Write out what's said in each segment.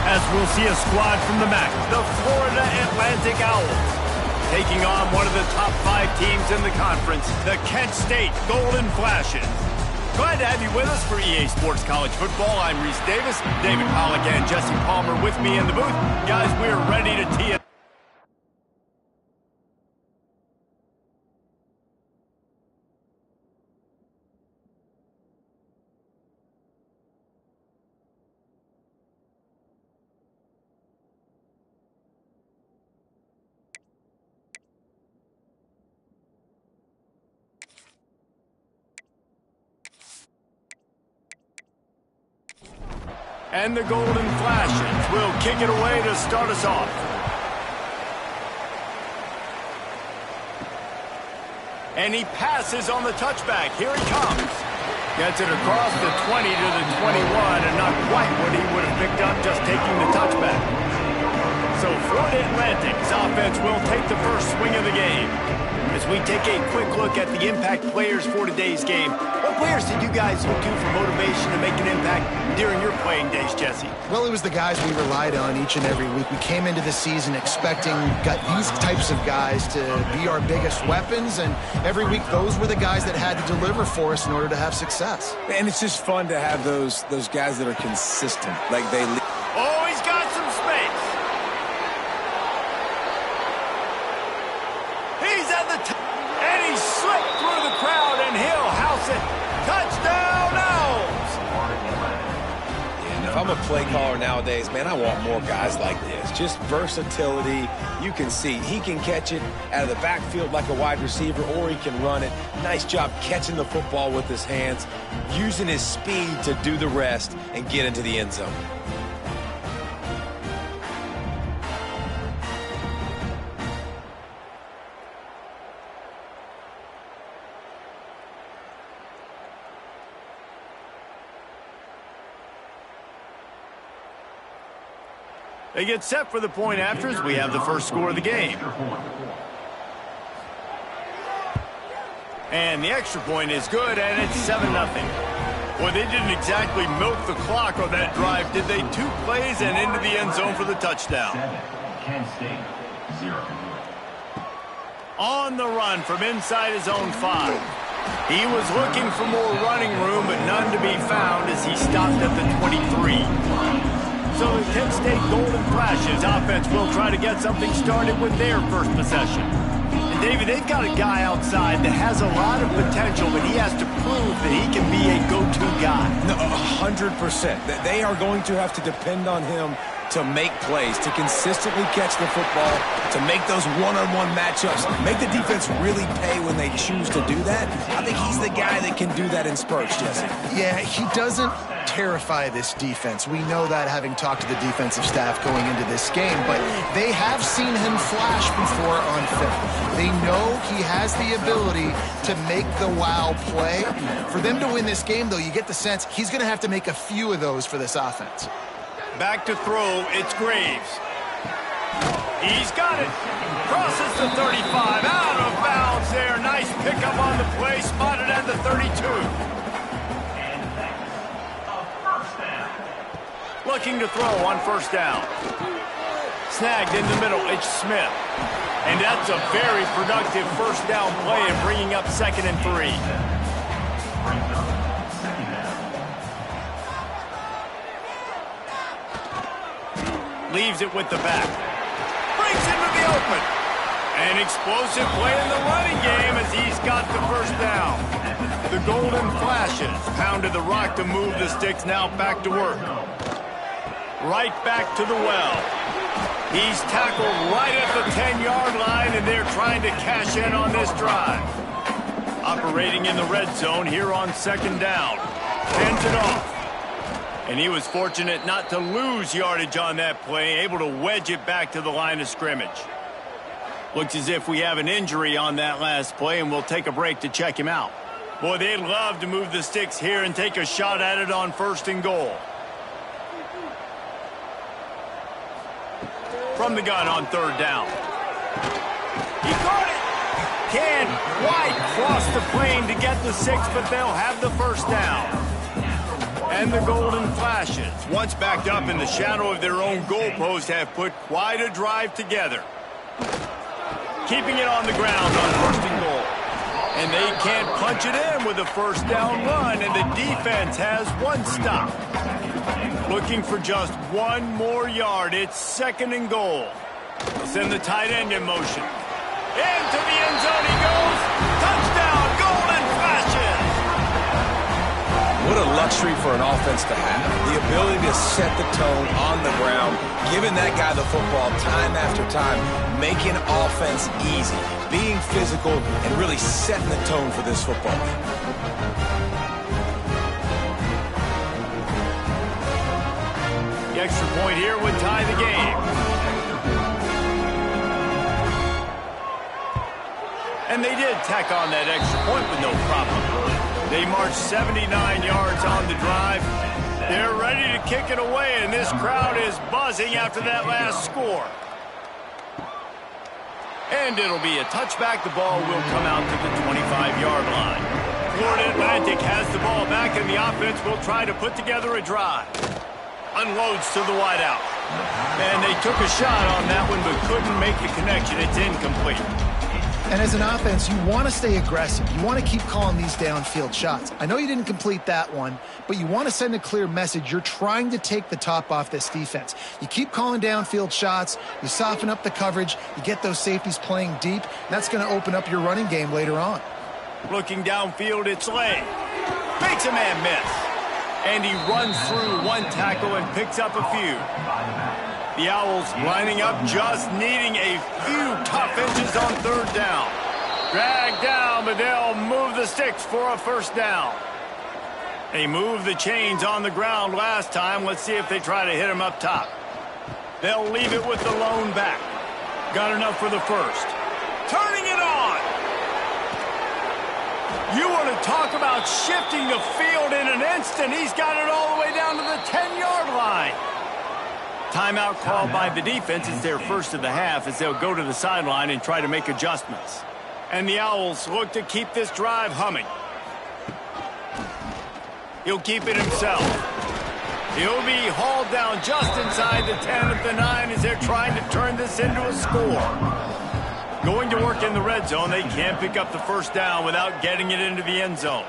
as we'll see a squad from the MAC, the Florida Atlantic Owls, taking on one of the top 5 teams in the conference, the Kent State Golden Flashes. Glad to have you with us for EA Sports College Football. I'm Reese Davis, David Pollack and Jesse Palmer with me in the booth. Guys, we're ready to tee it. And the Golden Flashes will kick it away to start us off. And he passes on the touchback. Here he comes. Gets it across the 20 to the 21, and not quite what he would have picked up just taking the touchback. So Florida Atlantic's offense will take the first swing of the game. As we take a quick look at the impact players for today's game, what players did you guys look to for motivation to make an impact during your playing days, Jesse? Well, it was the guys we relied on each and every week. We came into the season expecting these types of guys to be our biggest weapons, and every week those were the guys that had to deliver for us in order to have success. And it's just fun to have those guys that are consistent. Like they... Oh, he's got some space. He's at the top, and he slipped through the crowd, and he'll house it. Touchdown, Owls! If I'm a play caller nowadays, man, I want more guys like this. Just versatility. You can see he can catch it out of the backfield like a wide receiver, or he can run it. Nice job catching the football with his hands, using his speed to do the rest and get into the end zone. They get set for the point after as we have the first score of the game. And the extra point is good, and it's 7-0. Well, they didn't exactly milk the clock on that drive, did they? 2 plays and into the end zone for the touchdown. Kent State, 0. On the run from inside his own 5. He was looking for more running room, but none to be found as he stopped at the 23. So the Kent State Golden Flashes offense will try to get something started with their first possession. And David, they've got a guy outside that has a lot of potential, but he has to prove that he can be a go-to guy. No, 100%. They are going to have to depend on him to make plays, to consistently catch the football, to make those one-on-one matchups, make the defense really pay when they choose to do that. I think he's the guy that can do that in spurts, Jesse. Yeah, he doesn't terrify this defense. We know that, having talked to the defensive staff going into this game, but they have seen him flash before on film. They know he has the ability to make the wow play. For them to win this game, though, you get the sense he's going to have to make a few of those for this offense. Back to throw, it's Graves. He's got it. Crosses the 35, out of bounds there. Nice pickup on the play, spotted at the 32. Looking to throw on first down. Snagged in the middle, it's Smith. And that's a very productive first down play and bringing up 2nd and 3. Leaves it with the back. Brings into the open. An explosive play in the running game as he's got the first down. The Golden Flashes pounded the rock to move the sticks, now back to work. Right back to the well. He's tackled right at the 10-yard line, and they're trying to cash in on this drive. Operating in the red zone here on 2nd down. Hands it off. And he was fortunate not to lose yardage on that play, able to wedge it back to the line of scrimmage. Looks as if we have an injury on that last play, and we'll take a break to check him out. Boy, they'd love to move the sticks here and take a shot at it on 1st and goal. From the gun on 3rd down. He caught it! Can't quite cross the plane to get the 6, but they'll have the first down. And the Golden Flashes, once backed up in the shadow of their own goalpost, have put quite a drive together. Keeping it on the ground on first and goal. And they can't punch it in with a first down run, and the defense has one stop. Looking for just one more yard. It's second and goal. They'll send the tight end in motion. Into the end zone he goes. Touchdown, Golden Flashes! What a luxury for an offense to have. The ability to set the tone on the ground, giving that guy the football time after time, making offense easy, being physical, and really setting the tone for this football game. The extra point here would tie the game. And they did tack on that extra point with no problem. They marched 79 yards on the drive. They're ready to kick it away, and this crowd is buzzing after that last score. And it'll be a touchback. The ball will come out to the 25-yard line. Florida Atlantic has the ball back, and the offense will try to put together a drive. Unloads to the wideout. And they took a shot on that one, but couldn't make the connection. It's incomplete. And as an offense, you want to stay aggressive. You want to keep calling these downfield shots. I know you didn't complete that one, but you want to send a clear message. You're trying to take the top off this defense. You keep calling downfield shots. You soften up the coverage. You get those safeties playing deep. That's going to open up your running game later on. Looking downfield, it's Lay. Makes a man miss. And he runs through one tackle and picks up a few. The Owls lining up, just needing a few tough inches on third down. Dragged down, but they'll move the sticks for a first down. They moved the chains on the ground last time. Let's see if they try to hit him up top. They'll leave it with the lone back. Got enough for the first. Turning it on. You want to talk about shifting the field in an instant. He's got it all the way down to the 10-yard line. Timeout called by the defense. It's their first of the half as they'll go to the sideline and try to make adjustments. And the Owls look to keep this drive humming. He'll keep it himself. He'll be hauled down just inside the 10 at the 9 as they're trying to turn this into a score. Going to work in the red zone. They can't pick up the first down without getting it into the end zone.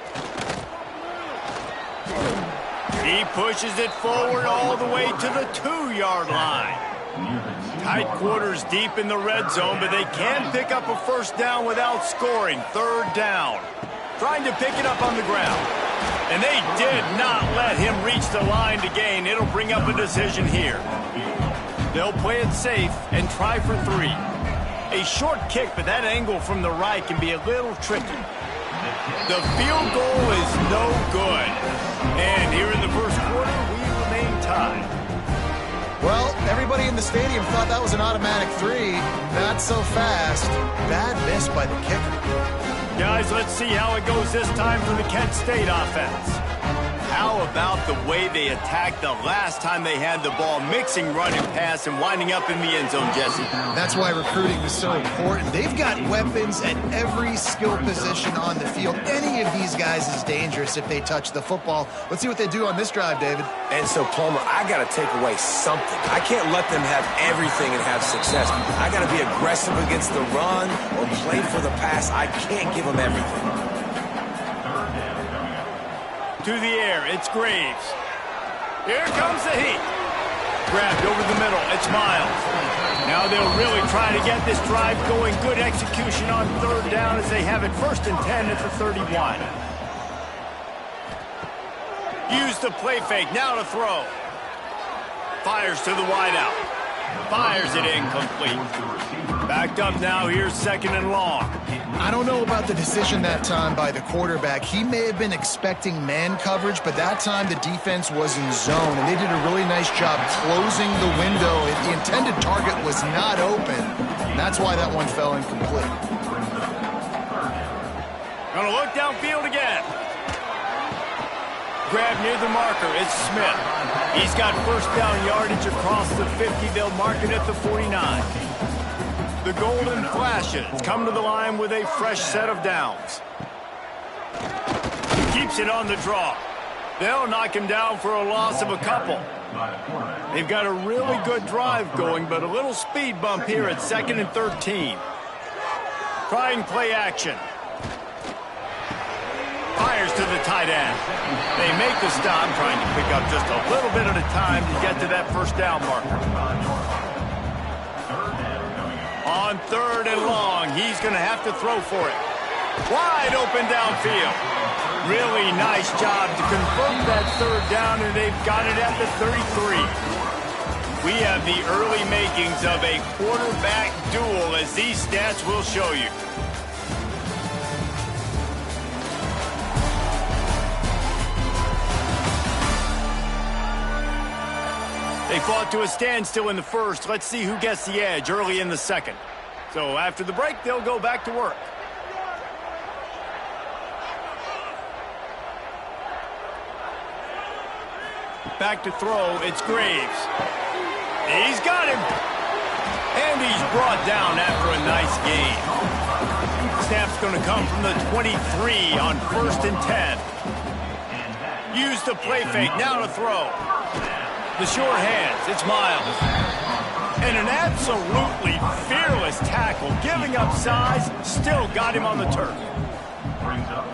He pushes it forward all the way to the 2-yard line. Tight quarters deep in the red zone, but they can pick up a first down without scoring. Third down. Trying to pick it up on the ground. And they did not let him reach the line to gain. It'll bring up a decision here. They'll play it safe and try for 3. A short kick, but that angle from the right can be a little tricky. The field goal is no good. And here in the first quarter, we remain tied. Well, everybody in the stadium thought that was an automatic 3. Not so fast. Bad miss by the kicker. Guys, let's see how it goes this time for the Kent State offense. How about the way they attacked the last time they had the ball, mixing run and pass and winding up in the end zone, Jesse? That's why recruiting is so important. They've got weapons at every skill position on the field. Any of these guys is dangerous if they touch the football. Let's see what they do on this drive, David. And so, Palmer, I got to take away something. I can't let them have everything and have success. I got to be aggressive against the run or play for the pass. I can't give them everything. To the air, it's Graves. Here comes the heat. Grabbed over the middle, it's Miles. Now they'll really try to get this drive going. Good execution on third down as they have it first and 10 at the 31. Use the play fake, now to throw. Fires to the wideout. Fires it incomplete. Backed up now, here's second and long. I don't know about the decision that time by the quarterback. He may have been expecting man coverage, but that time the defense was in zone, and they did a really nice job closing the window. The intended target was not open. That's why that one fell incomplete. Gonna look downfield again. Grab near the marker, it's Smith. He's got first down yardage across the 50. They'll mark it at the 49. The Golden Flashes come to the line with a fresh set of downs. Keeps it on the draw. They'll knock him down for a loss of a couple. They've got a really good drive going, but a little speed bump here at 2nd and 13. Trying play action. Fires to the tight end. They make the stop, trying to pick up just a little bit at a time to get to that first down marker. On 3rd and long, he's going to have to throw for it. Wide open downfield. Really nice job to convert that 3rd down, and they've got it at the 33. We have the early makings of a quarterback duel, as these stats will show you. They fought to a standstill in the first. Let's see who gets the edge early in the second. So after the break, they'll go back to work. Back to throw, it's Graves. He's got him. And he's brought down after a nice gain. Snap's going to come from the 23 on 1st and 10. Use the play fake, now to throw. The sure hands, it's Miles. And an absolutely fearless tackle, giving up size, still got him on the turf. Brings up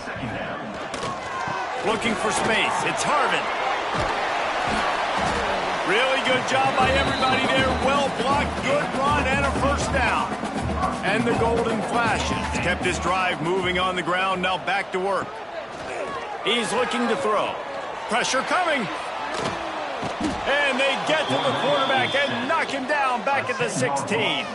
2nd down. Looking for space, it's Harvin. Really good job by everybody there. Well blocked, good run, and a first down. And the golden flashes kept his drive moving on the ground, now back to work. He's looking to throw. Pressure coming. And they get to the quarterback and knock him down back at the 16.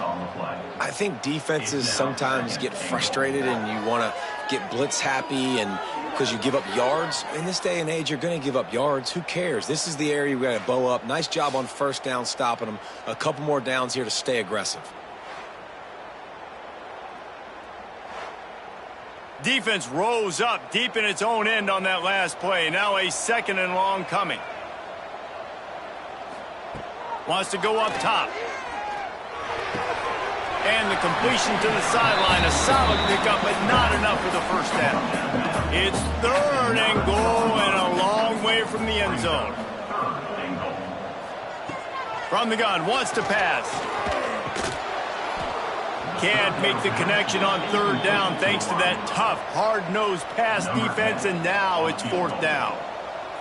I think defenses sometimes get frustrated and you want to get blitz happy and because you give up yards. In this day and age, you're going to give up yards. Who cares? This is the area we got to bow up. Nice job on 1st down stopping them. A couple more downs here to stay aggressive. Defense rose up deep in its own end on that last play. Now a 2nd and long coming. Wants to go up top. And the completion to the sideline. A solid pickup, but not enough for the first down. It's 3rd and goal and a long way from the end zone. From the gun, wants to pass. Can't make the connection on 3rd down thanks to that tough, hard-nosed pass defense, and now it's 4th down.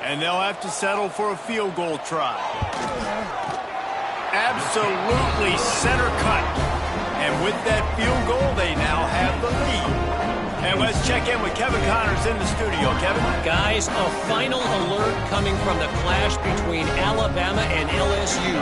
And they'll have to settle for a field goal try. Absolutely center cut. And with that field goal, they now have the lead. And let's check in with Kevin Connors in the studio. Kevin? Guys, a final alert coming from the clash between Alabama and LSU.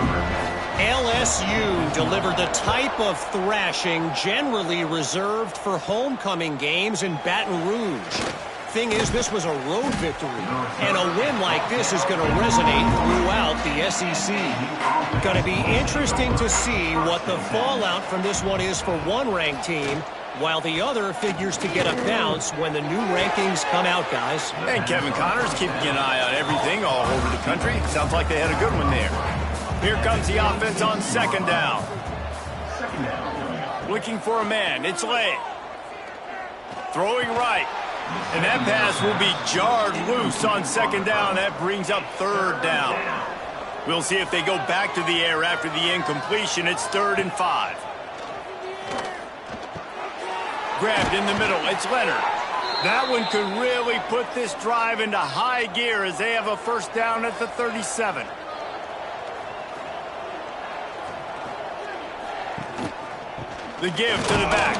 LSU delivered the type of thrashing generally reserved for homecoming games in Baton Rouge. Thing is, this was a road victory, and a win like this is going to resonate throughout the SEC. Going to be interesting to see what the fallout from this one is for one ranked team, while the other figures to get a bounce when the new rankings come out, guys. And Kevin Connors keeping an eye on everything all over the country. Sounds like they had a good one there. Here comes the offense on 2nd down. Looking for a man. It's Lay. Throwing right. And that pass will be jarred loose on 2nd down. That brings up 3rd down. We'll see if they go back to the air after the incompletion. It's 3rd and 5. Grabbed in the middle. It's Leonard. That one could really put this drive into high gear as they have a first down at the 37. The give to the back.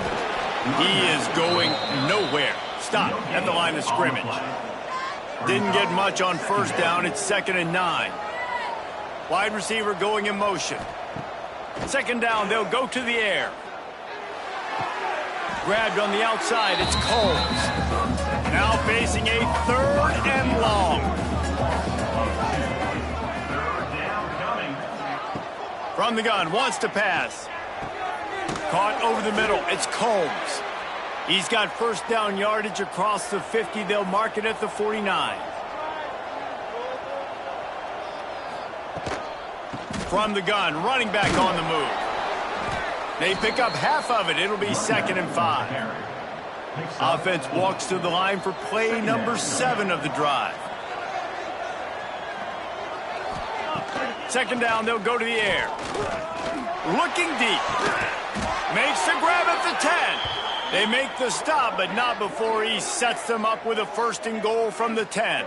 He is going nowhere. Stop at the line of scrimmage. Didn't get much on first down. It's 2nd and 9. Wide receiver going in motion. 2nd down, they'll go to the air. Grabbed on the outside, it's Coles. Now facing a 3rd and long. From the gun, wants to pass. Caught over the middle, it's Combs. He's got first down yardage across the 50. They'll mark it at the 49. From the gun, running back on the move. They pick up half of it. It'll be 2nd and 5. Offense walks to the line for play number 7 of the drive. second down, they'll go to the air. Looking deep. Makes the grab at the 10. They make the stop, but not before he sets them up with a 1st and goal from the 10.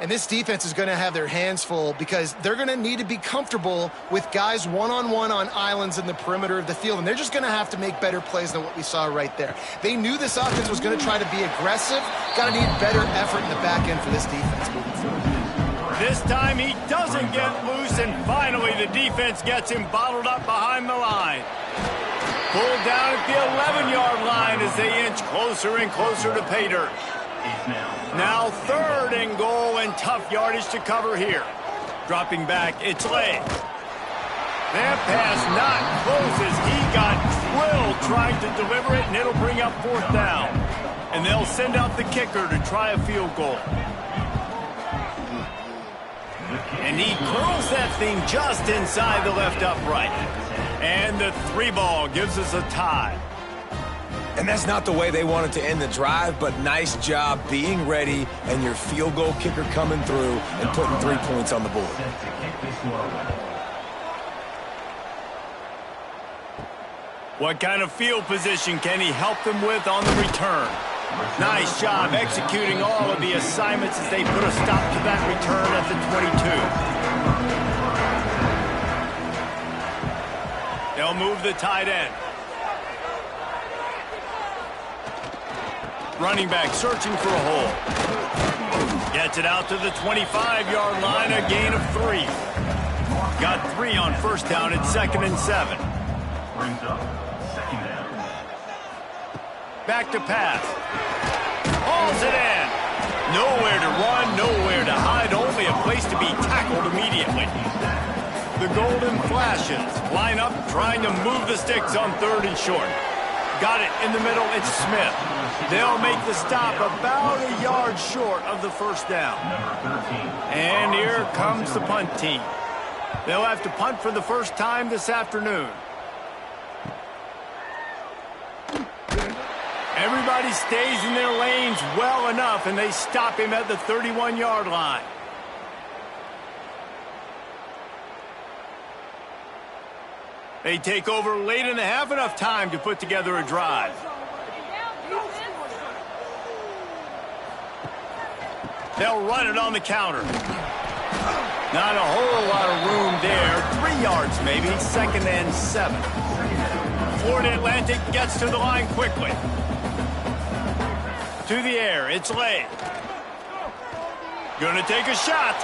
And this defense is going to have their hands full because they're going to need to be comfortable with guys one-on-one on islands in the perimeter of the field. And they're just going to have to make better plays than what we saw right there. They knew this offense was going to try to be aggressive. Got to need better effort in the back end for this defense moving forward. This time he doesn't get loose, and finally the defense gets him bottled up behind the line. Pulled down at the 11-yard line as they inch closer and closer to pay dirt. Now 3rd and goal, and tough yardage to cover here. Dropping back, it's Lay. That pass not close as he got drilled trying to deliver it, and it'll bring up 4th down. And they'll send out the kicker to try a field goal. And he curls that thing just inside the left upright. And the 3-ball gives us a tie. And that's not the way they wanted to end the drive, but nice job being ready and your field goal kicker coming through and putting 3 points on the board. What kind of field position can he help them with on the return? Nice job executing all of the assignments as they put a stop to that return at the 22. They'll move the tight end. Running back searching for a hole. Gets it out to the 25-yard line, a gain of 3. Got 3 on 1st down at 2nd and 7. Brings up 2nd down. Back to pass. Hauls it in. Nowhere to run, nowhere to hide, only a place to be tackled immediately. The Golden Flashes line up trying to move the sticks on 3rd and short. Got it in the middle, it's Smith. They'll make the stop about a yard short of the 1st down. And here comes the punt team. They'll have to punt for the first time this afternoon. Everybody stays in their lanes well enough, and they stop him at the 31-yard line. They take over late in the half, enough time to put together a drive. They'll run it on the counter. Not a whole lot of room there. 3 yards maybe, 2nd and 7. Florida Atlantic gets to the line quickly. To the air, it's Lay. Gonna take a shot.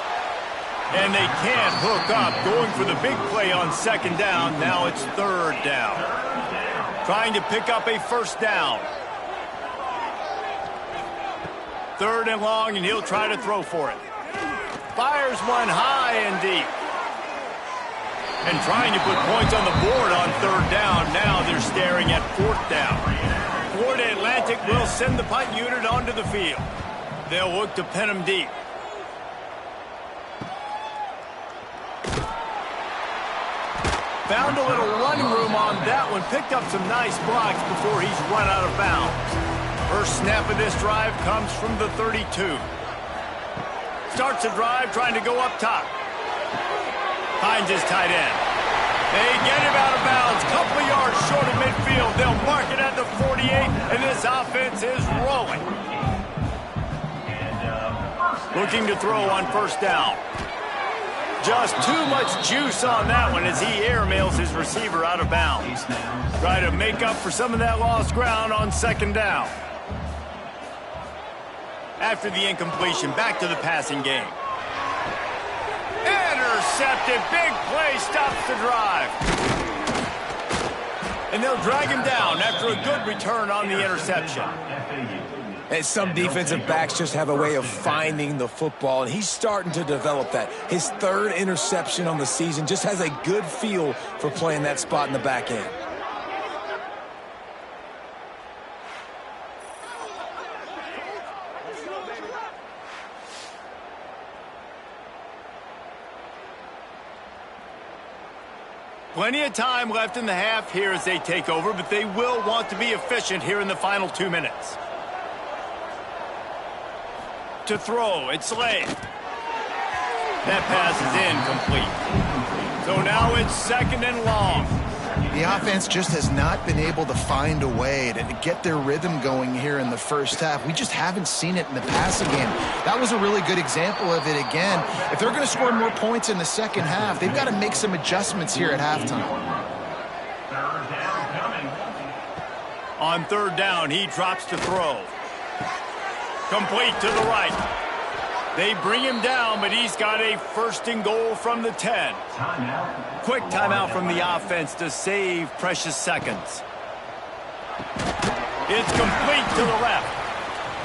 And they can't hook up, going for the big play on 2nd down. Now it's 3rd down. Trying to pick up a 1st down. 3rd and long, and he'll try to throw for it. Fires one high and deep. And trying to put points on the board on 3rd down. Now they're staring at 4th down. Florida Atlantic will send the punt unit onto the field. They'll look to pin him deep. Found a little running room on that one. Picked up some nice blocks before he's run out of bounds. First snap of this drive comes from the 32. Starts the drive trying to go up top. Finds his tight end. They get him out of bounds. Couple of yards short of midfield. They'll mark it at the 48, and this offense is rolling. Looking to throw on 1st down. Just too much juice on that one as he airmails his receiver out of bounds. Try to make up for some of that lost ground on 2nd down. After the incompletion, back to the passing game. Intercepted. Big play stops the drive. And they'll drag him down after a good return on the interception. And some defensive backs just have a way of finding the football, and he's starting to develop that. His 3rd interception on the season, just has a good feel for playing that spot in the back end. Plenty of time left in the half here as they take over, but they will want to be efficient here in the final 2 minutes. To throw, it's Lay. That pass is incomplete. So now it's 2nd and long. The offense just has not been able to find a way to get their rhythm going here in the first half. We just haven't seen it in the passing game. That was a really good example of it again. If they're going to score more points in the second half, they've got to make some adjustments here at halftime. On 3rd down, he drops to throw. Complete to the right. They bring him down, but he's got a 1st and goal from the 10. Quick timeout from the offense to save precious seconds. It's complete to the left.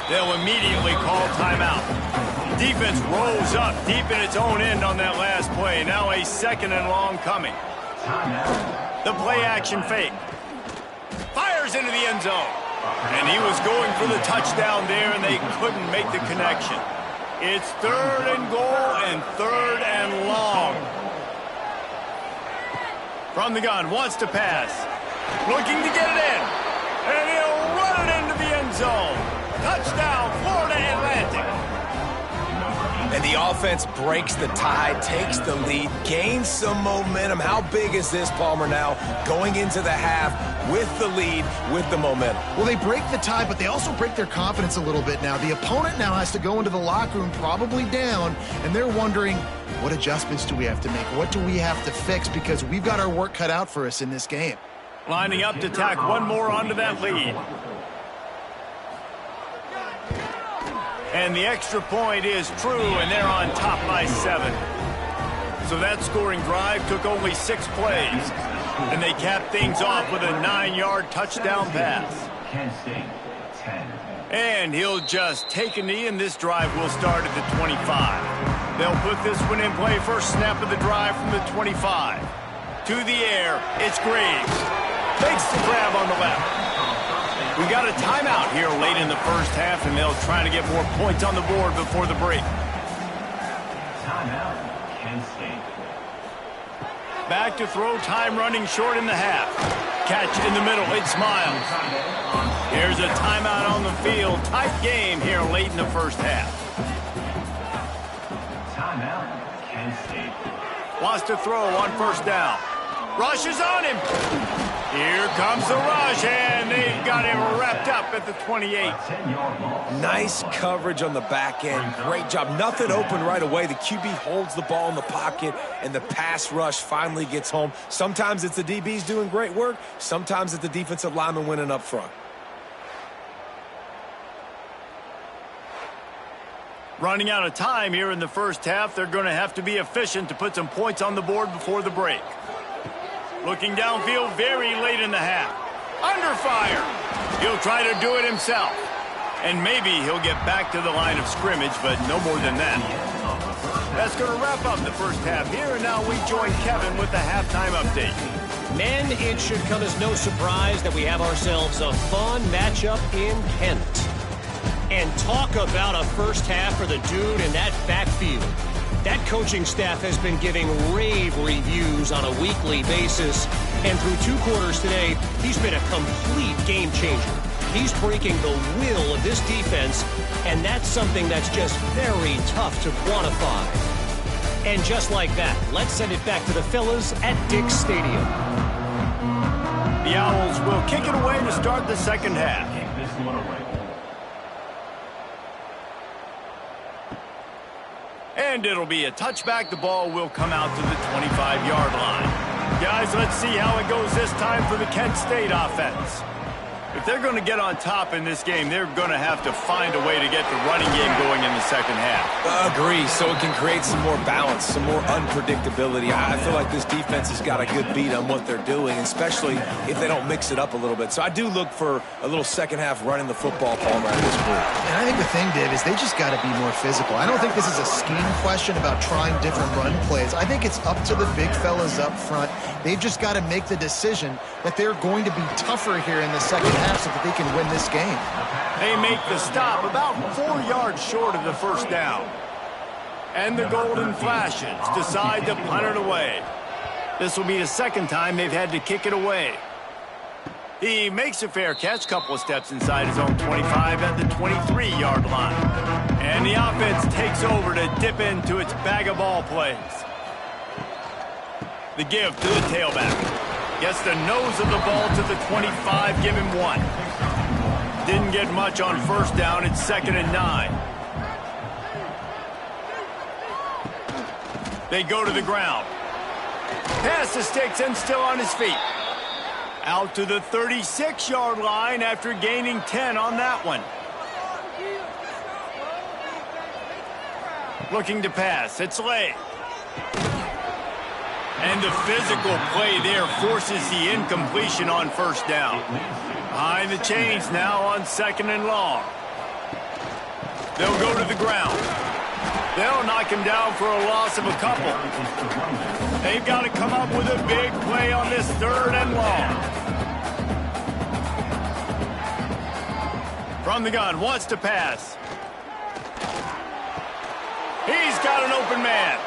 They'll immediately call timeout. Defense rolls up deep in its own end on that last play. Now a 2nd and long coming. The play action fake. Fires into the end zone. And he was going for the touchdown there, and they couldn't make the connection. It's 3rd and goal and 3rd and long. From the gun, wants to pass. Looking to get it in. And he'll run it into the end zone. Touchdown, Florida Atlantic. And the offense breaks the tie, takes the lead, gains some momentum. How big is this, Palmer, now going into the half with the lead, with the momentum? Well, they break the tie, but they also break their confidence a little bit now. The opponent now has to go into the locker room probably down, and they're wondering, what adjustments do we have to make? What do we have to fix? Because we've got our work cut out for us in this game. Lining up to tack one more onto that lead. And the extra point is true, and they're on top by 7. So that scoring drive took only 6 plays. And they capped things off with a 9-yard touchdown pass. Kent State, 10. And he'll just take a knee, and this drive will start at the 25. They'll put this one in play. First snap of the drive from the 25. To the air, it's Graves. Makes the grab on the left. We got a timeout here late in the first half, and they'll try to get more points on the board before the break. Timeout, Kent State. Back to throw, time running short in the half. Catch in the middle, it's Miles. Here's a timeout on the field. Tight game here late in the first half. Timeout, Kent State. Wants to throw on 1st down. Rush is on him. Here comes the rush, and they've got him wrapped up at the 28. 10-yard loss. Nice coverage on the back end. Great job. Nothing open right away. The QB holds the ball in the pocket, and the pass rush finally gets home. Sometimes it's the DBs doing great work. Sometimes it's the defensive lineman winning up front. Running out of time here in the first half. They're going to have to be efficient to put some points on the board before the break. Looking downfield very late in the half. Under fire. He'll try to do it himself. And maybe he'll get back to the line of scrimmage, but no more than that. That's going to wrap up the first half here, and now we join Kevin with the halftime update. Men, it should come as no surprise that we have ourselves a fun matchup in Kent. And talk about a first half for the dude in that backfield. That coaching staff has been giving rave reviews on a weekly basis. And through 2 quarters today, he's been a complete game changer. He's breaking the will of this defense, and that's something that's just very tough to quantify. And just like that, let's send it back to the fellas at Dick's Stadium. The Owls will kick it away to start the second half. Kick this one away. And it'll be a touchback. The ball will come out to the 25-yard line. Guys, let's see how it goes this time for the Kent State offense. If they're going to get on top in this game, they're going to have to find a way to get the running game going in the second half. Agree, so it can create some more balance, some more unpredictability. I feel like this defense has got a good beat on what they're doing, especially if they don't mix it up a little bit. So I do look for a little second half running the football, Palmer, out of this group. And I think the thing, Dave, is they just got to be more physical. I don't think this is a scheme question about trying different run plays. I think it's up to the big fellas up front. They've just got to make the decision that they're going to be tougher here in the second half so that they can win this game. They make the stop about 4 yards short of the first down. And the Golden Flashes decide to punt it away. This will be the second time they've had to kick it away. He makes a fair catch, couple of steps inside his own 25 at the 23-yard line. And the offense takes over to dip into its bag of ball plays. The give to the tailback. Gets the nose of the ball to the 25, give him 1. Didn't get much on first down. It's 2nd and 9. They go to the ground. Pass the sticks and still on his feet. Out to the 36-yard line after gaining 10 on that one. Looking to pass. It's late. And the physical play there forces the incompletion on first down. Behind the chains now on 2nd and long. They'll go to the ground. They'll knock him down for a loss of a couple. They've got to come up with a big play on this 3rd and long. From the gun, wants to pass. He's got an open man.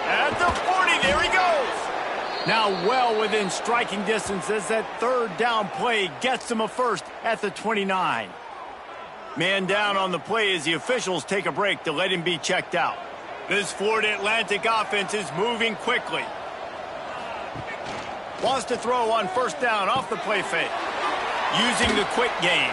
At the 40, there he goes. Now well within striking distance as that 3rd down play gets him a first at the 29. Man down on the play as the officials take a break to let him be checked out. This Florida Atlantic offense is moving quickly. Wants to throw on first down off the play fake. Using the quick game.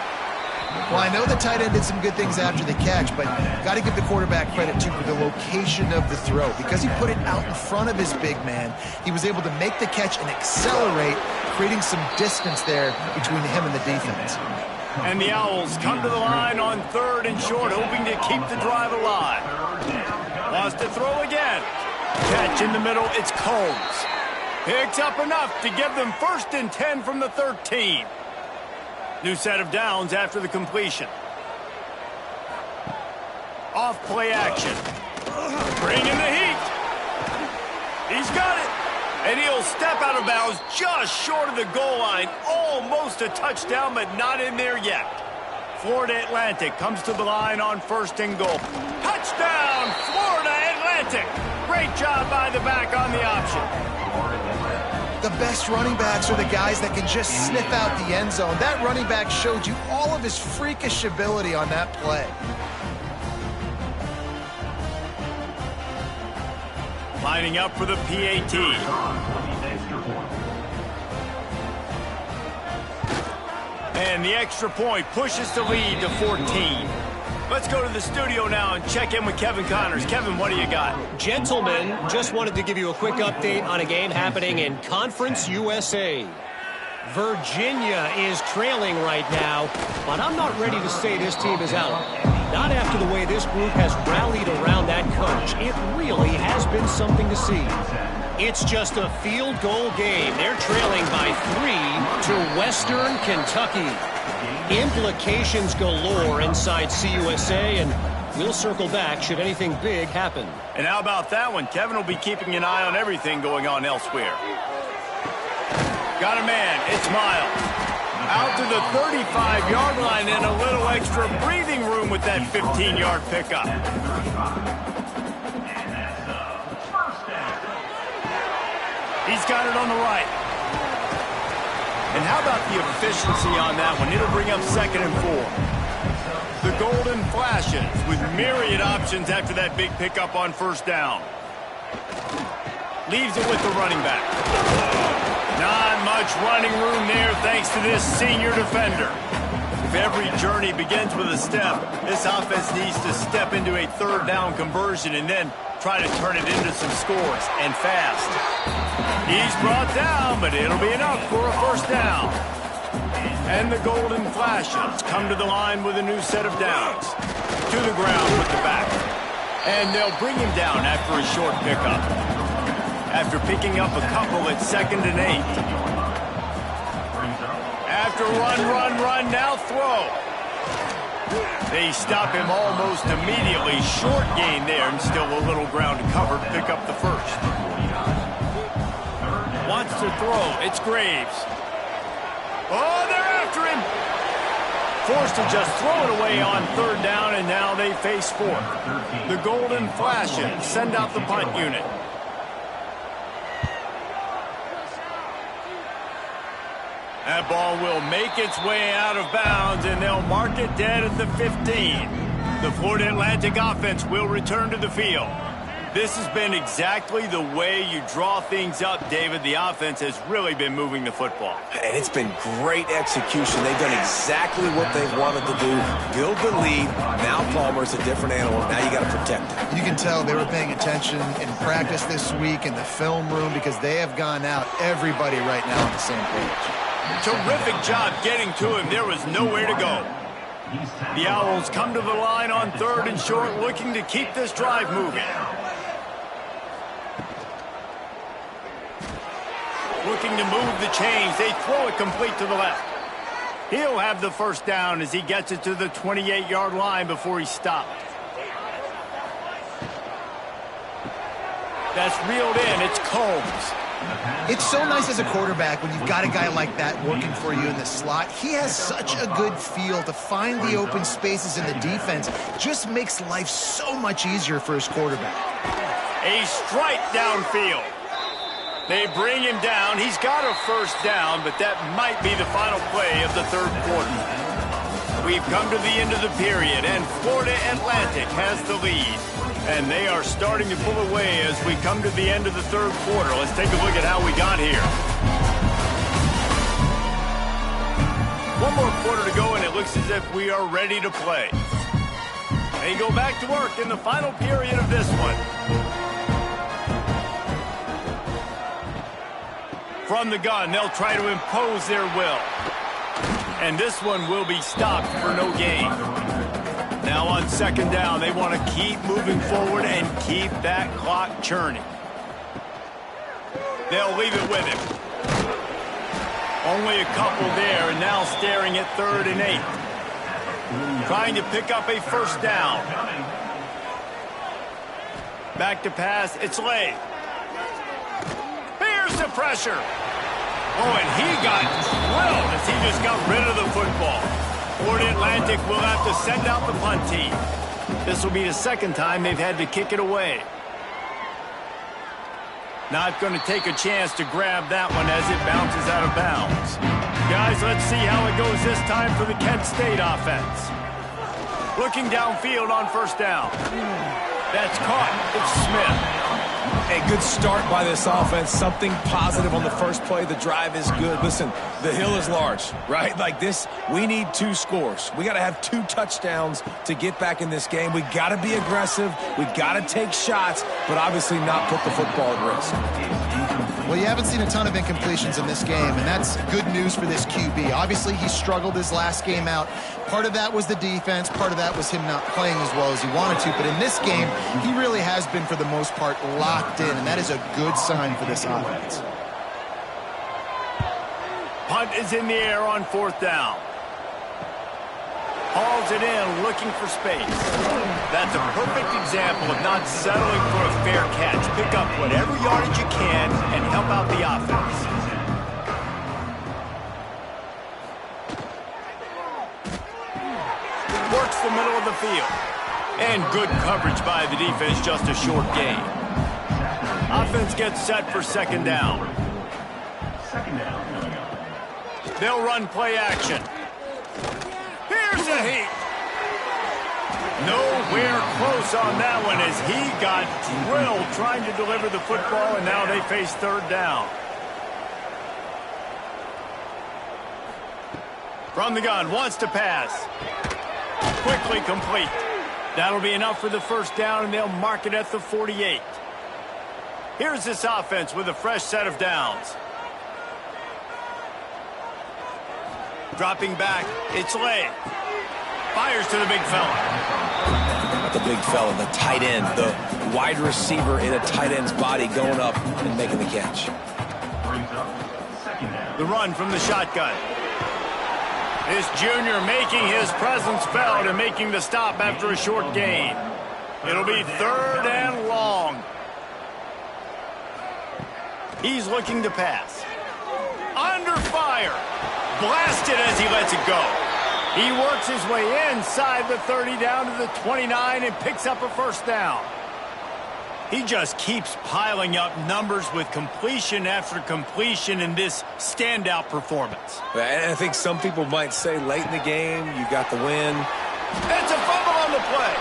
Well, I know the tight end did some good things after the catch, but got to give the quarterback credit, too, for the location of the throw. Because he put it out in front of his big man, he was able to make the catch and accelerate, creating some distance there between him and the defense. And the Owls come to the line on 3rd and short, hoping to keep the drive alive. Wants to throw again. Catch in the middle, it's Combs. Picks up enough to give them 1st and 10 from the 13. New set of downs after the completion. Off play action. Bring in the heat. He's got it. And he'll step out of bounds just short of the goal line. Almost a touchdown, but not in there yet. Florida Atlantic comes to the line on 1st and goal. Touchdown, Florida Atlantic. Great job by the back on the option. The best running backs are the guys that can just sniff out the end zone. That running back showed you all of his freakish ability on that play. Lining up for the PAT. And the extra point pushes the lead to 14. Let's go to the studio now and check in with Kevin Connors. Kevin, what do you got? Gentlemen, just wanted to give you a quick update on a game happening in Conference USA. Virginia is trailing right now, but I'm not ready to say this team is out. Not after the way this group has rallied around that coach. It really has been something to see. It's just a field goal game. They're trailing by 3 to Western Kentucky. Implications galore inside CUSA, and we'll circle back should anything big happen. And how about that one? Kevin will be keeping an eye on everything going on elsewhere. Got a man. It's Miles. Out to the 35-yard line and a little extra breathing room with that 15-yard pickup. He's got it on the right. And how about the efficiency on that one? It'll bring up 2nd and 4. The Golden Flashes with myriad options after that big pickup on first down. Leaves it with the running back. Not much running room there thanks to this senior defender. If every journey begins with a step, this offense needs to step into a 3rd down conversion and then try to turn it into some scores, and fast. He's brought down, but it'll be enough for a 1st down. And the Golden Flashes come to the line with a new set of downs. To the ground with the back. And they'll bring him down after a short pickup. After picking up a couple at 2nd and 8. After run, now throw. They stop him almost immediately. Short gain there, and still a little ground to cover to pick up the 1st. Wants to throw. It's Graves. Oh, they're after him. Forced to just throw it away on 3rd down, and now they face 4th. The Golden Flashes send out the punt unit. That ball will make its way out of bounds, and they'll mark it dead at the 15. The Florida Atlantic offense will return to the field. This has been exactly the way you draw things up, David. The offense has really been moving the football. And it's been great execution. They've done exactly what they've wanted to do. Build the lead. Now Palmer's a different animal. Now you got to protect him. You can tell they were paying attention in practice this week in the film room because they have gone out, everybody right now on the same page. Terrific job getting to him. There was nowhere to go. The Owls come to the line on 3rd and short, looking to keep this drive moving. Looking to move the chains. They throw it complete to the left. He'll have the first down as he gets it to the 28-yard line before he's stopped. That's reeled in. It's Combs. It's so nice as a quarterback when you've got a guy like that working for you in the slot. He has such a good feel to find the open spaces in the defense. Just makes life so much easier for his quarterback. A strike downfield. They bring him down. He's got a first down, but that might be the final play of the 3rd quarter. We've come to the end of the period, and Florida Atlantic has the lead. And they are starting to pull away as we come to the end of the 3rd quarter. Let's take a look at how we got here. One more quarter to go, and it looks as if we are ready to play. They go back to work in the final period of this one. From the gun, they'll try to impose their will. And this one will be stopped for no gain. Now on 2nd down, they want to keep moving forward and keep that clock churning. They'll leave it with him. Only a couple there, and now staring at 3rd and 8. Trying to pick up a first down. Back to pass, it's Lay. Here's the pressure. Oh, and he got drilled as he just got rid of the football. Florida Atlantic will have to send out the punt team. This will be the 2nd time they've had to kick it away. Not going to take a chance to grab that one as it bounces out of bounds. Guys, let's see how it goes this time for the Kent State offense. Looking downfield on 1st down. That's caught. It's Smith. A good start by this offense. Something positive on the first play. The drive is good. Listen, the hill is large, right? Like this, we need 2 scores. We got to have 2 touchdowns to get back in this game. We got to be aggressive. We got to take shots, but obviously not put the football at risk. Well, you haven't seen a ton of incompletions in this game, and that's good news for this QB. Obviously, he struggled his last game out. Part of that was the defense. Part of that was him not playing as well as he wanted to. But in this game, he really has been, for the most part, locked in, and that is a good sign for this offense. Punt is in the air on 4th down. Hauls it in, looking for space. That's a perfect example of not settling for a fair catch. Pick up whatever yardage you can and help out the offense. Works the middle of the field. And good coverage by the defense, just a short gain. Offense gets set for 2nd down. They'll run play action. Here's a heat. Nowhere close on that one as he got drilled trying to deliver the football, and now they face 3rd down. From the gun, wants to pass. Quickly complete. That'll be enough for the first down, and they'll mark it at the 48. Here's this offense with a fresh set of downs. Dropping back, it's Lay. Fires to the big fella. Not the big fella, the tight end, the wide receiver in a tight end's body going up and making the catch. The run from the shotgun. This junior making his presence felt and making the stop after a short gain. It'll be 3rd and long. He's looking to pass. Under fire. Blasted as he lets it go. He works his way inside the 30 down to the 29 and picks up a first down. He just keeps piling up numbers with completion after completion in this standout performance. And I think some people might say late in the game, you got the win. It's a fumble on the play.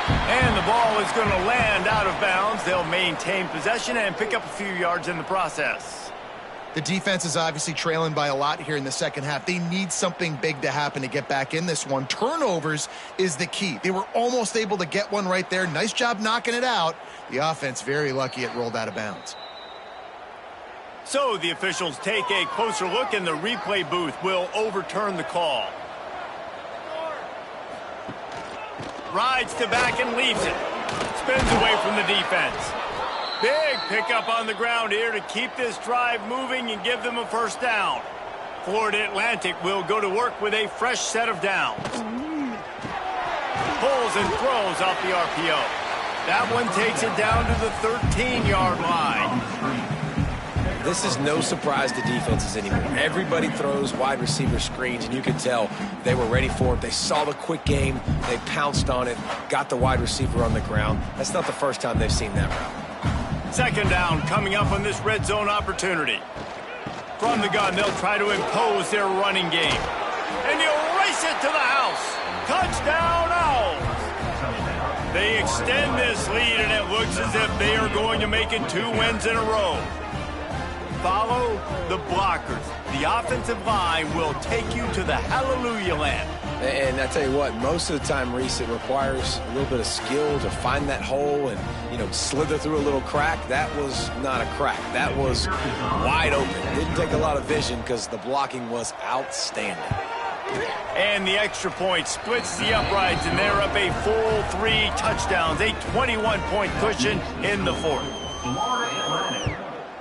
And the ball is going to land out of bounds. They'll maintain possession and pick up a few yards in the process. The defense is obviously trailing by a lot here in the second half. They need something big to happen to get back in this one. Turnovers is the key. They were almost able to get one right there. Nice job knocking it out. The offense very lucky it rolled out of bounds. So the officials take a closer look, and the replay booth will overturn the call. Rides to back and leaves it. Spins away from the defense. Big pickup on the ground here to keep this drive moving and give them a first down. Florida Atlantic will go to work with a fresh set of downs. Pulls and throws off the RPO. That one takes it down to the 13-yard line. This is no surprise to defenses anymore. Everybody throws wide receiver screens, and you can tell they were ready for it. They saw the quick game. They pounced on it, got the wide receiver on the ground. That's not the first time they've seen that route. Second down coming up on this red zone opportunity. From the gun, they'll try to impose their running game. And he'll race it to the house. Touchdown, Owls. They extend this lead, and it looks as if they are going to make it 2 wins in a row. Follow the blockers. The offensive line will take you to the hallelujah land. And I tell you what, most of the time, Reese, it requires a little bit of skill to find that hole and, slither through a little crack. That was not a crack. That was wide open. Didn't take a lot of vision because the blocking was outstanding. And the extra point splits the uprights, and they're up a full 3 touchdowns, a 21-point cushion in the fourth. Florida Atlantic,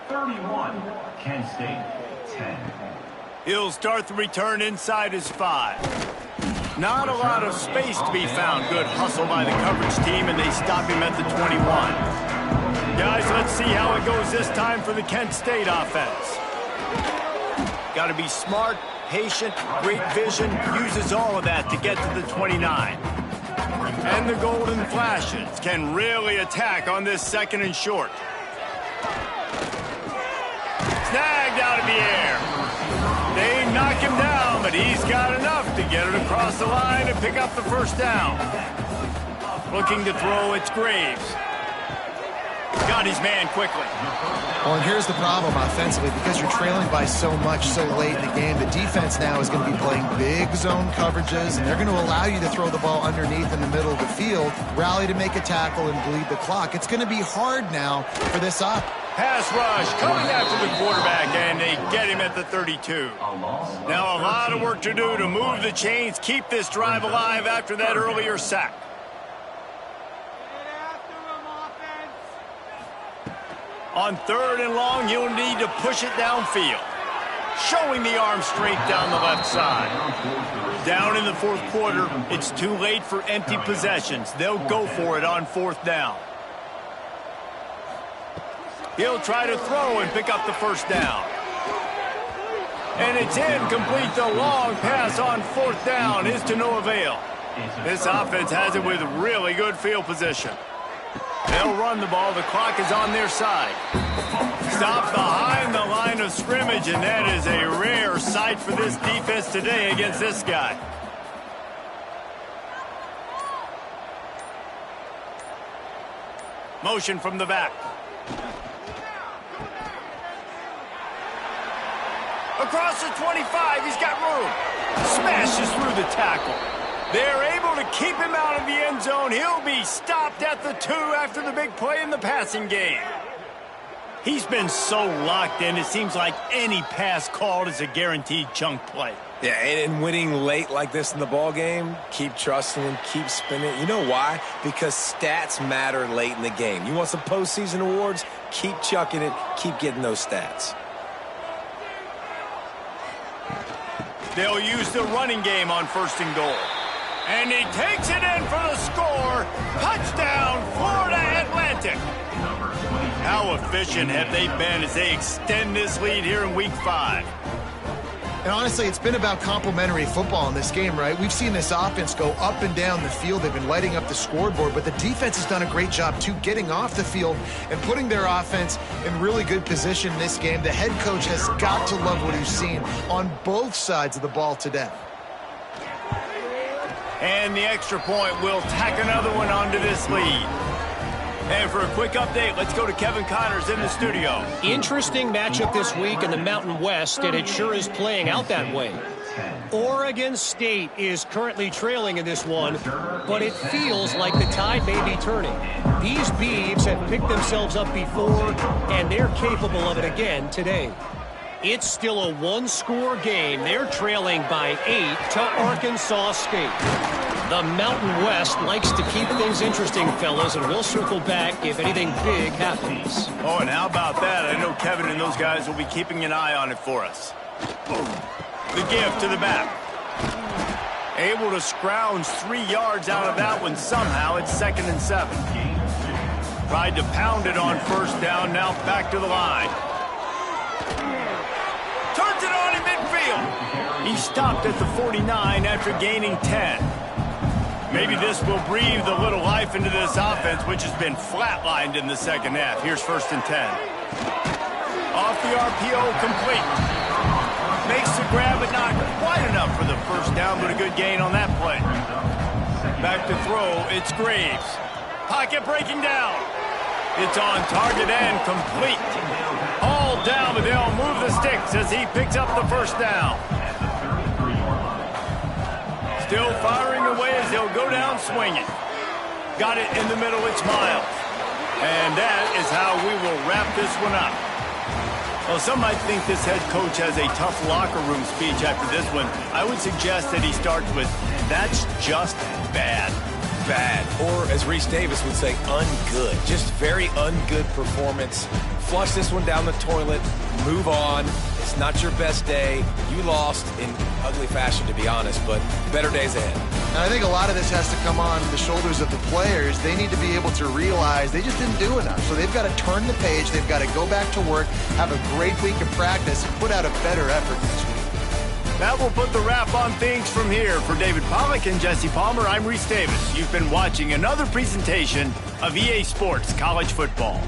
31. Kent State, 10. He'll start the return inside his 5. Not a lot of space to be found. Good hustle by the coverage team, and they stop him at the 21. Guys, let's see how it goes this time for the Kent State offense. Got to be smart, patient, great vision, uses all of that to get to the 29. And the Golden Flashes can really attack on this second and short. Snagged out of the air. They knock him down, but he's got enough to get it across the line and pick up the first down. Looking to throw, it's Graves. Got his man quickly. Well, and here's the problem offensively. Because you're trailing by so much so late in the game, the defense now is going to be playing big zone coverages, and they're going to allow you to throw the ball underneath in the middle of the field, rally to make a tackle, and bleed the clock. It's going to be hard now for this up. Pass rush coming after the quarterback, and they get him at the 32. Now a lot of work to do to move the chains, keep this drive alive after that earlier sack. On 3rd and long, you'll need to push it downfield. Showing the arm strength down the left side. Down in the fourth quarter, it's too late for empty possessions. They'll go for it on 4th down. He'll try to throw and pick up the first down. And it's incomplete. The long pass on 4th down is to no avail. This offense has it with really good field position. They'll run the ball. The clock is on their side. Stopped behind the line of scrimmage, and that is a rare sight for this defense today against this guy. Motion from the back. Across the 25, he's got room. Smashes through the tackle. They're able to keep him out of the end zone. He'll be stopped at the 2 after the big play in the passing game. He's been so locked in, it seems like any pass called is a guaranteed chunk play. Yeah, and winning late like this in the ball game, keep trusting him, keep spinning. You know why? Because stats matter late in the game. You want some postseason awards? Keep chucking it, keep getting those stats. They'll use the running game on 1st and goal. And he takes it in for the score. Touchdown, Florida Atlantic. How efficient have they been as they extend this lead here in Week 5? And honestly, it's been about complementary football in this game, right? We've seen this offense go up and down the field. They've been lighting up the scoreboard, but the defense has done a great job, too, getting off the field and putting their offense in really good position in this game. The head coach has got to love what he's seen on both sides of the ball today. And the extra point will tack another one onto this lead. And for a quick update, let's go to Kevin Connors in the studio. Interesting matchup this week in the Mountain West, and it sure is playing out that way. Oregon State is currently trailing in this one, but it feels like the tide may be turning. These Beavs have picked themselves up before, and they're capable of it again today. It's still a one-score game. They're trailing by 8 to Arkansas State. The Mountain West likes to keep things interesting, fellas, and we'll circle back if anything big happens. Oh, and how about that? I know Kevin and those guys will be keeping an eye on it for us. The give to the back. Able to scrounge 3 yards out of that one somehow. It's 2nd and 7. Tried to pound it on first down. Now back to the line. Turns it on in midfield. He stopped at the 49 after gaining 10. Maybe this will breathe a little life into this offense, which has been flatlined in the second half. Here's 1st and 10. Off the RPO, complete. Makes the grab, but not quite enough for the first down, but a good gain on that play. Back to throw, it's Graves. Pocket breaking down. It's on target and complete. All down, but they'll move the sticks as he picks up the first down. Still firing away as they'll go down swinging. Got it in the middle, it's Miles. And that is how we will wrap this one up. Well, some might think this head coach has a tough locker room speech after this one. I would suggest that he starts with, "That's just bad." Bad. Or, as Reese Davis would say, ungood. Just very ungood performance. Flush this one down the toilet. Move on. It's not your best day. You lost in ugly fashion, to be honest, but better days ahead. And I think a lot of this has to come on the shoulders of the players. They need to be able to realize they just didn't do enough. So they've got to turn the page. They've got to go back to work, have a great week of practice, and put out a better effort next week. That will put the wrap on things from here. For David Pollack and Jesse Palmer, I'm Reese Davis. You've been watching another presentation of EA Sports College Football.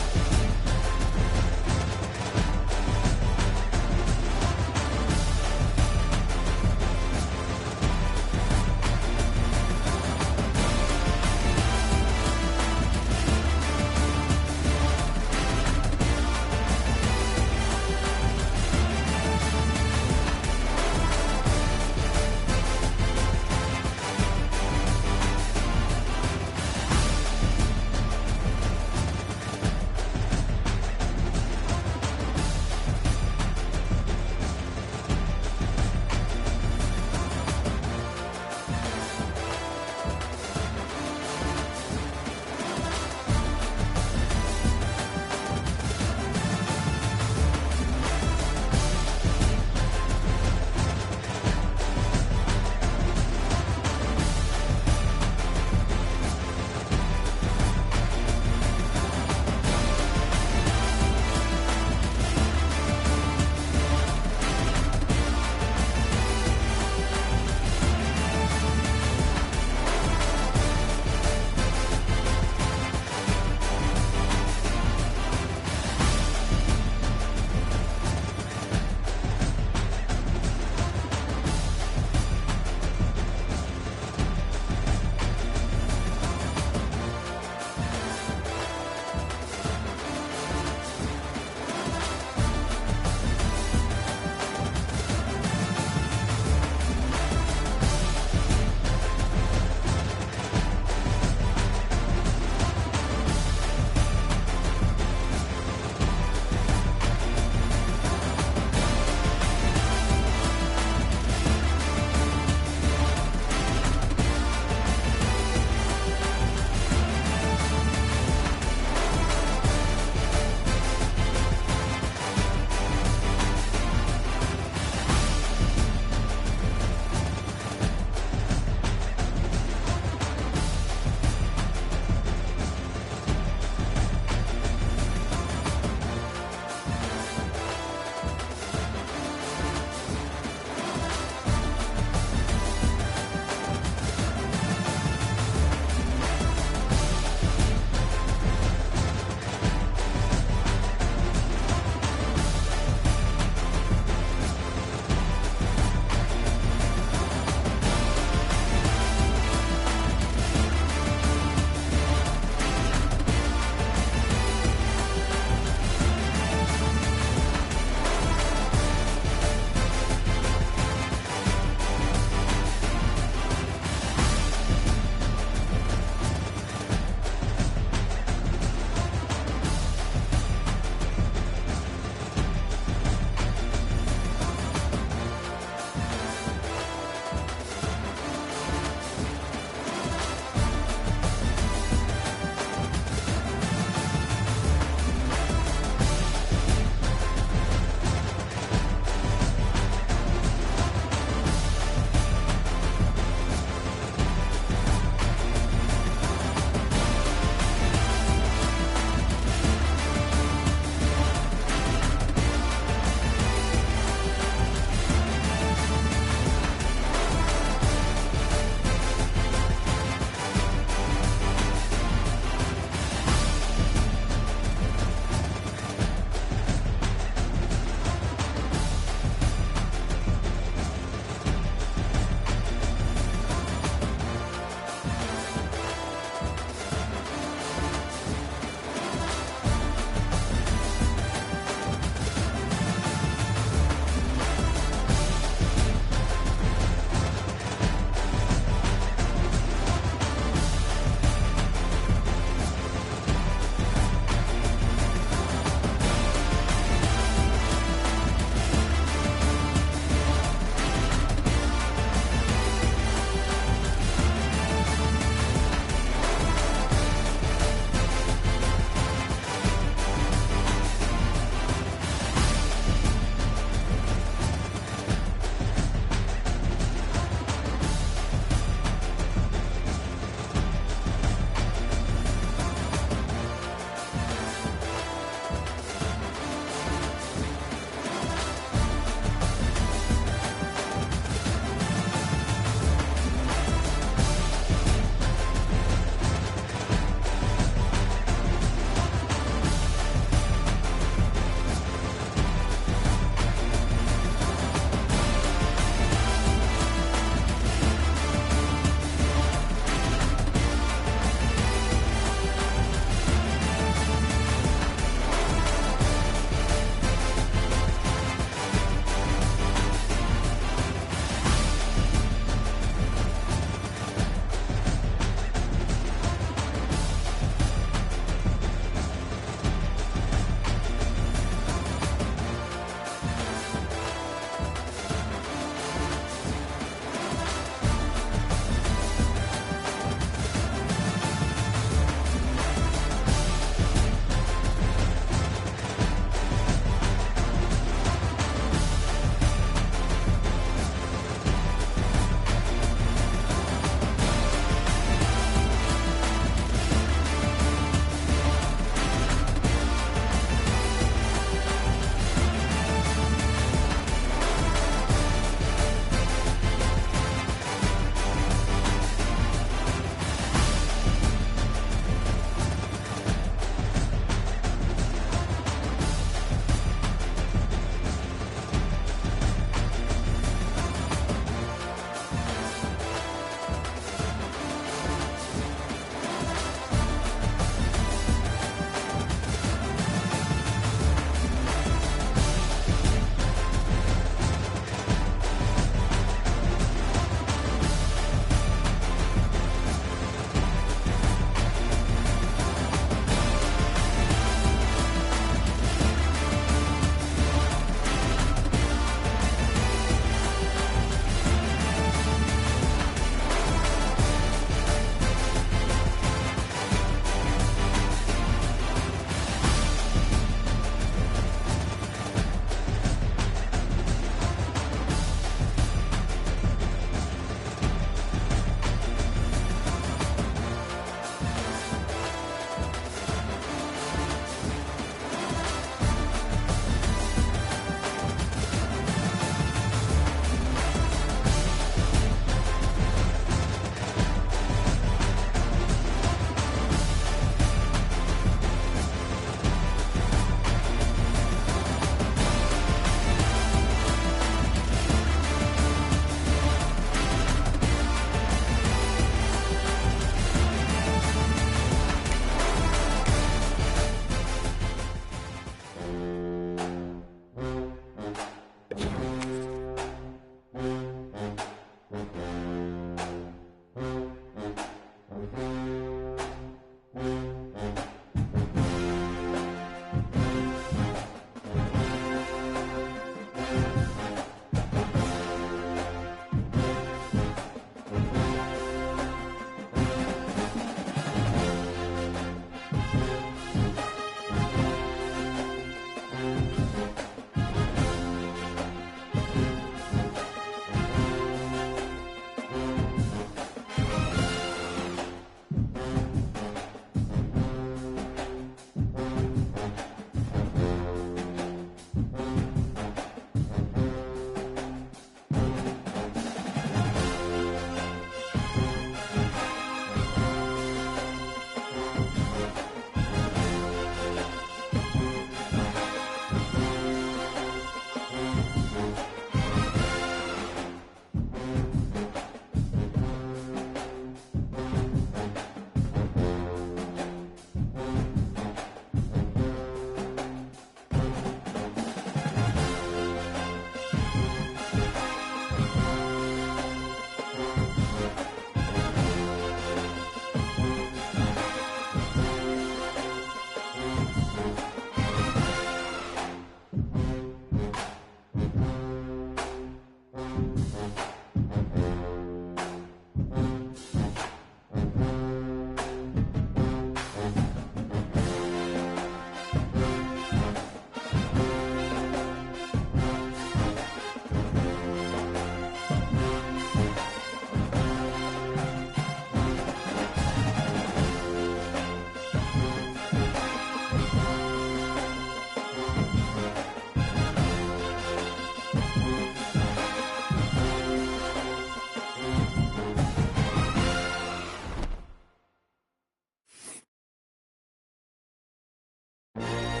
it.